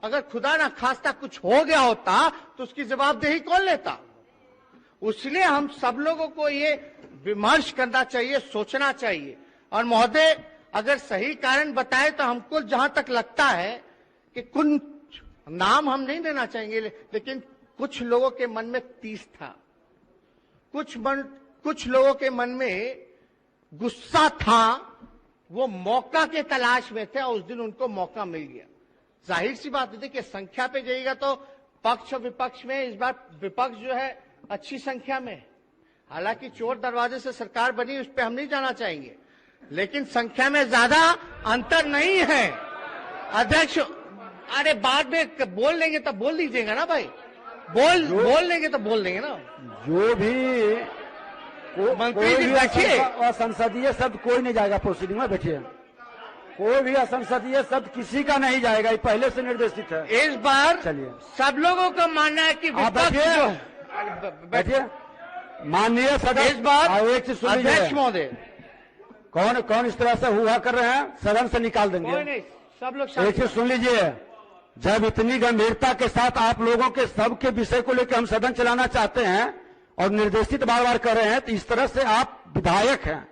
अगर खुदा ना खास्ता कुछ हो गया होता तो उसकी जवाबदेही कौन लेता? इसलिए हम सब लोगों को ये विमर्श करना चाहिए, सोचना चाहिए। और महोदय, अगर सही कारण बताए तो हमको जहां तक लगता है कि कुछ नाम हम नहीं देना चाहेंगे, लेकिन कुछ लोगों के मन में तीस था, कुछ लोगों के मन में गुस्सा था, वो मौका के तलाश में थे और उस दिन उनको मौका मिल गया। जाहिर सी बात है कि संख्या पे जाइएगा तो पक्ष और विपक्ष में इस बार विपक्ष जो है अच्छी संख्या में, हालांकि चोर दरवाजे से सरकार बनी, उस पर हम नहीं जाना चाहेंगे, लेकिन संख्या में ज्यादा अंतर नहीं है। अध्यक्ष, अरे बाद में बोल लेंगे तब बोल दीजिएगा ना भाई, बोल लेंगे तो बोल देंगे ना। जो भी मंत्री जी बैठिए, असंसदीय शब्द कोई नहीं जाएगा प्रोसीडिंग में, बैठिए। कोई भी असंसदीय शब्द किसी का नहीं जाएगा, ये पहले से निर्देशित है। इस बार चलिए, सब लोगों का मानना है कि बैठिए माननीय सदस्य, इस बार एक चीज सुन लीजिए। अध्यक्ष महोदय, कौन इस तरह से हुआ कर रहे हैं, सदन से निकाल देंगे। कोई नहीं, सब लोग एक चीज सुन लीजिए, जब इतनी गंभीरता के साथ आप लोगों के सबके विषय को लेकर हम सदन चलाना चाहते हैं और निर्देशित बार बार कर रहे हैं, तो इस तरह से आप विधायक हैं,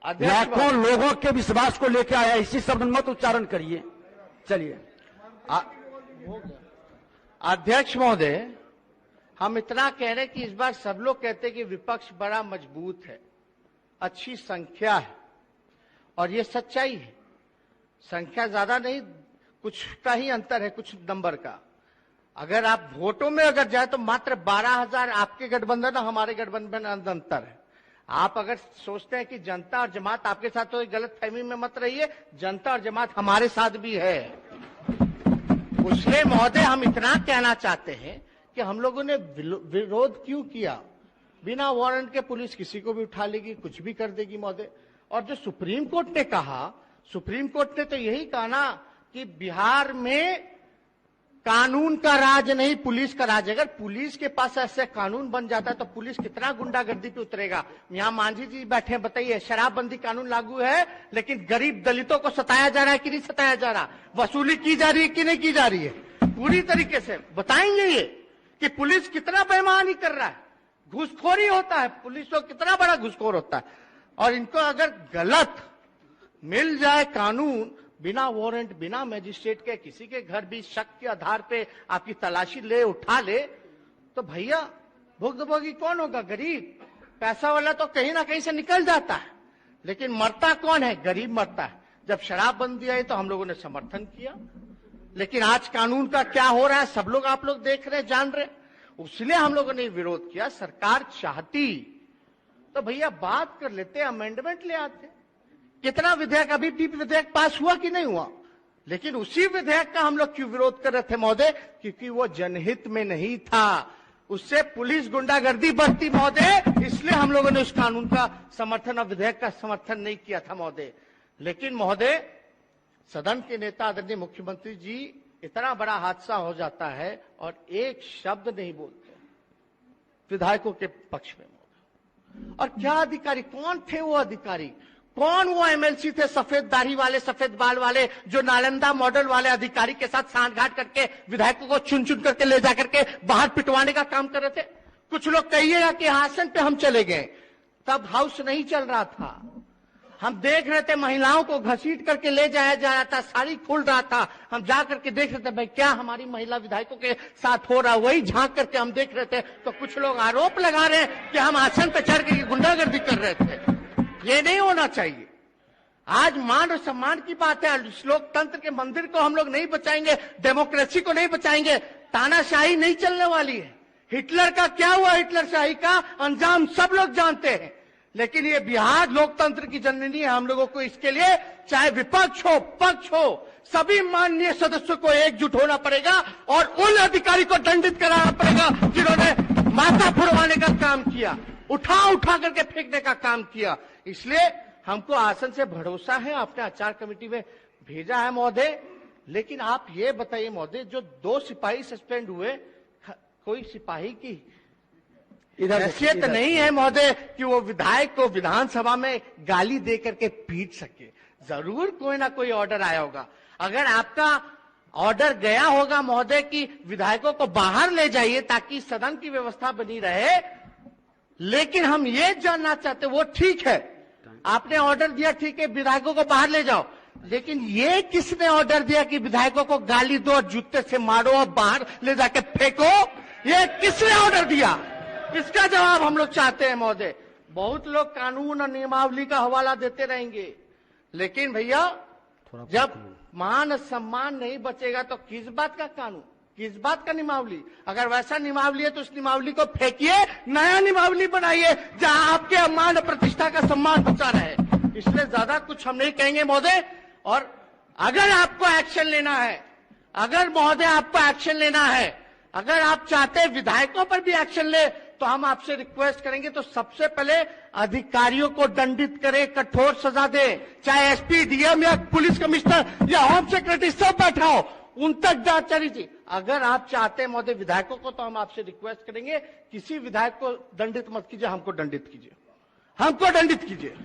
लाखों लोगों के विश्वास को लेकर आया, इसी शब्द मत उच्चारण करिए। चलिए, अध्यक्ष महोदय, हम इतना कह रहे हैं कि इस बार सब लोग कहते हैं कि विपक्ष बड़ा मजबूत है, अच्छी संख्या है, और ये सच्चाई है। संख्या ज्यादा नहीं, कुछ का ही अंतर है, कुछ नंबर का। अगर आप वोटों में अगर जाए तो मात्र 12,000 आपके गठबंधन और हमारे गठबंधन में अंतर है। आप अगर सोचते हैं कि जनता और जमात आपके साथ, तो गलत फहमी में मत रहिए, जनता और जमात हमारे साथ भी है। इसलिए महोदय, हम इतना कहना चाहते हैं कि हम लोगों ने विरोध क्यों किया? बिना वारंट के पुलिस किसी को भी उठा लेगी, कुछ भी कर देगी महोदय। और जो सुप्रीम कोर्ट ने कहा, सुप्रीम कोर्ट ने तो यही कहा ना कि बिहार में कानून का राज नहीं, पुलिस का राज। अगर पुलिस के पास ऐसे कानून बन जाता है तो पुलिस कितना गुंडागर्दी पे उतरेगा। यहाँ मांझी जी बैठे हैं, बताइए, शराबबंदी कानून लागू है, लेकिन गरीब दलितों को सताया जा रहा है कि नहीं सताया जा रहा? वसूली की जा रही है कि नहीं की जा रही है? पूरी तरीके से बताएंगे ये कि पुलिस कितना बेईमानी कर रहा है, घूसखोरी होता है, पुलिस को कितना बड़ा घूसखोर होता है। और इनको अगर गलत मिल जाए कानून, बिना वारंट, बिना मजिस्ट्रेट के किसी के घर भी शक के आधार पे आपकी तलाशी ले, उठा ले, तो भैया भुगतभोगी कौन होगा? गरीब। पैसा वाला तो कहीं ना कहीं से निकल जाता है, लेकिन मरता कौन है? गरीब मरता है। जब शराबबंदी आई तो हम लोगों ने समर्थन किया, लेकिन आज कानून का क्या हो रहा है सब लोग, आप लोग देख रहे, जान रहे, इसलिए हम लोगों ने विरोध किया। सरकार चाहती तो भैया बात कर लेते, अमेंडमेंट ले आते। कितना विधेयक, अभी भी विधेयक पास हुआ कि नहीं हुआ? लेकिन उसी विधेयक का हम लोग क्यों विरोध कर रहे थे महोदय? क्योंकि वो जनहित में नहीं था, उससे पुलिस गुंडागर्दी बढ़ती महोदय, इसलिए हम लोगों ने उस कानून का समर्थन और विधेयक का समर्थन नहीं किया था महोदय। लेकिन महोदय, सदन के नेता आदरणीय मुख्यमंत्री जी, इतना बड़ा हादसा हो जाता है और एक शब्द नहीं बोलते विधायकों के पक्ष में महोदय। और क्या अधिकारी, कौन थे वो अधिकारी, कौन वो एमएलसी थे सफेद दाढ़ी वाले, सफेद बाल वाले, जो नालंदा मॉडल वाले अधिकारी के साथ सांठगांठ करके विधायकों को चुन चुन करके ले जाकर के बाहर पिटवाने का काम कर रहे थे? कुछ लोग कहिएगा कि आसन पे हम चले गए, तब हाउस नहीं चल रहा था, हम देख रहे थे महिलाओं को घसीट करके ले जाया जा रहा था, साड़ी खुल रहा था, हम जा करके देख रहे थे भाई क्या हमारी महिला विधायकों के साथ हो रहा, वही झांक करके हम देख रहे थे। तो कुछ लोग आरोप लगा रहे हैं कि हम आसन पे चढ़ के गुंडागर्दी कर रहे थे। ये नहीं होना चाहिए। आज मान और सम्मान की बात है, लोकतंत्र के मंदिर को हम लोग नहीं बचाएंगे, डेमोक्रेसी को नहीं बचाएंगे, तानाशाही नहीं चलने वाली है। हिटलर का क्या हुआ, हिटलरशाही का अंजाम सब लोग जानते हैं। लेकिन ये बिहार लोकतंत्र की जननी है, हम लोगों को इसके लिए चाहे विपक्ष हो पक्ष हो, सभी माननीय सदस्यों को एकजुट होना पड़ेगा और उन अधिकारी को दंडित कराना पड़ेगा जिन्होंने माथा फुड़वाने का काम किया, उठा करके फेंकने का काम किया। इसलिए हमको आसन से भरोसा है, आपने आचार कमेटी में भेजा है महोदय। लेकिन आप ये बताइए महोदय, जो 2 सिपाही सस्पेंड हुए, कोई सिपाही की हैसियत नहीं है महोदय कि वो विधायक को विधानसभा में गाली दे करके पीट सके। जरूर कोई ना कोई ऑर्डर आया होगा। अगर आपका ऑर्डर गया होगा महोदय कि विधायकों को बाहर ले जाइए ताकि सदन की व्यवस्था बनी रहे, लेकिन हम ये जानना चाहते, वो ठीक है आपने ऑर्डर दिया, ठीक है विधायकों को बाहर ले जाओ, लेकिन ये किसने ऑर्डर दिया कि विधायकों को गाली दो, जूते से मारो और बाहर ले जाके फेंको? ये किसने ऑर्डर दिया? इसका जवाब हम लोग चाहते हैं महोदय। बहुत लोग कानून और नियमावली का हवाला देते रहेंगे, लेकिन भैया जब मान सम्मान नहीं बचेगा तो किस बात का कानून, किस बात का नियमावली? अगर वैसा नियमावली है तो उस नियमावली को फेंकिए, नया नियमावली बनाइए जहां आपके मान और प्रतिष्ठा का सम्मान बचा रहे। इसलिए ज्यादा कुछ हम नहीं कहेंगे महोदय। और अगर आपको एक्शन लेना है, अगर महोदय आपको एक्शन लेना है, अगर आप चाहते हैं विधायकों पर भी एक्शन ले, तो हम आपसे रिक्वेस्ट करेंगे तो सबसे पहले अधिकारियों को दंडित करें, कठोर सजा दे, चाहे एसपी, डीएम या पुलिस कमिश्नर या होम सेक्रेटरी सब बैठा हो, उन तक जांच चली थी। अगर आप चाहते हैं महोदय विधायकों को, तो हम आपसे रिक्वेस्ट करेंगे किसी विधायक को दंडित मत कीजिए, हमको दंडित कीजिए, हमको दंडित कीजिए,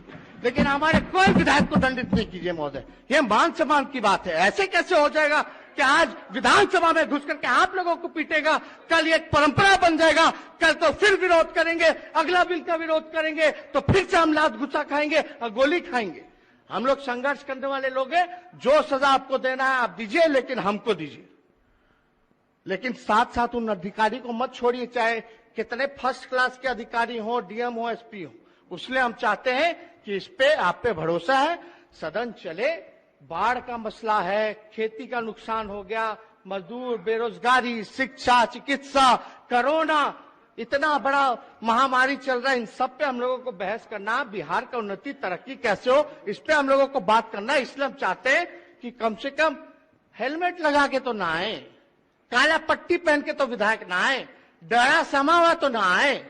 लेकिन हमारे कोई विधायक को दंडित नहीं कीजिए महोदय। ये मान सम्मान की बात है। ऐसे कैसे हो जाएगा कि आज विधानसभा में घुस करके आप लोगों को पीटेगा, कल एक परंपरा बन जाएगा, कल तो फिर विरोध करेंगे, अगला बिल का विरोध करेंगे तो फिर से हम लात गुस्सा खाएंगे और गोली खाएंगे। हम लोग संघर्ष करने वाले लोग हैं, जो सजा आपको देना है आप दीजिए, लेकिन हमको दीजिए। लेकिन साथ साथ उन अधिकारी को मत छोड़िए, चाहे कितने फर्स्ट क्लास के अधिकारी हो, डीएम हो, एसपी हो। उसलिए हम चाहते हैं कि इस पे आप पे भरोसा है, सदन चले। बाढ़ का मसला है, खेती का नुकसान हो गया, मजदूर, बेरोजगारी, शिक्षा, चिकित्सा, कोरोना, इतना बड़ा महामारी चल रहा है, इन सब पे हम लोगों को बहस करना, बिहार का उन्नति तरक्की कैसे हो, इस पे हम लोगों को बात करना। इसलिए हम चाहते हैं कि कम से कम हेलमेट लगा के तो ना आए, काला पट्टी पहन के तो विधायक ना आए, डरा समा हुआ तो ना आए।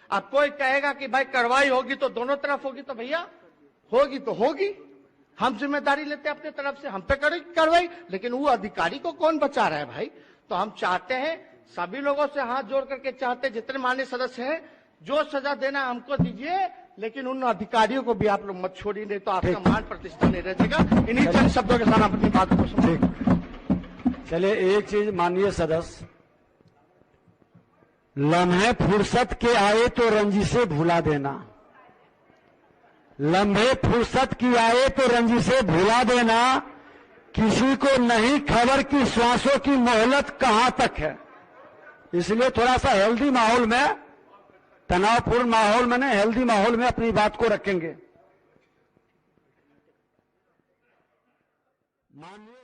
अब कोई कहेगा कि भाई कार्रवाई होगी तो दोनों तरफ होगी, तो भैया होगी तो होगी, हम जिम्मेदारी लेते हैं अपने तरफ से, हम पे करेगी कार्रवाई, लेकिन वो अधिकारी को कौन बचा रहा है भाई? तो हम चाहते हैं, सभी लोगों से हाथ जोड़ करके चाहते हैं, जितने माननीय सदस्य हैं, जो सजा देना हमको दीजिए, लेकिन उन अधिकारियों को भी आप लोग मत छोड़िए, नहीं तो आपका मान प्रतिष्ठा नहीं रहेगा। इन्हीं चंद शब्दों के साथ अपनी बात को समझ। चलिए, एक चीज माननीय सदस्य, लम्हे फुर्सत के आए तो रंजिशे भुला देना, लम्हे फुर्सत की आए तो रंजिशे भुला देना, किसी को नहीं खबर कि श्वासों की मोहलत कहां तक है। इसलिए थोड़ा सा हेल्दी माहौल में, तनावपूर्ण माहौल में नहीं, हेल्दी माहौल में अपनी बात को रखेंगे। माननीय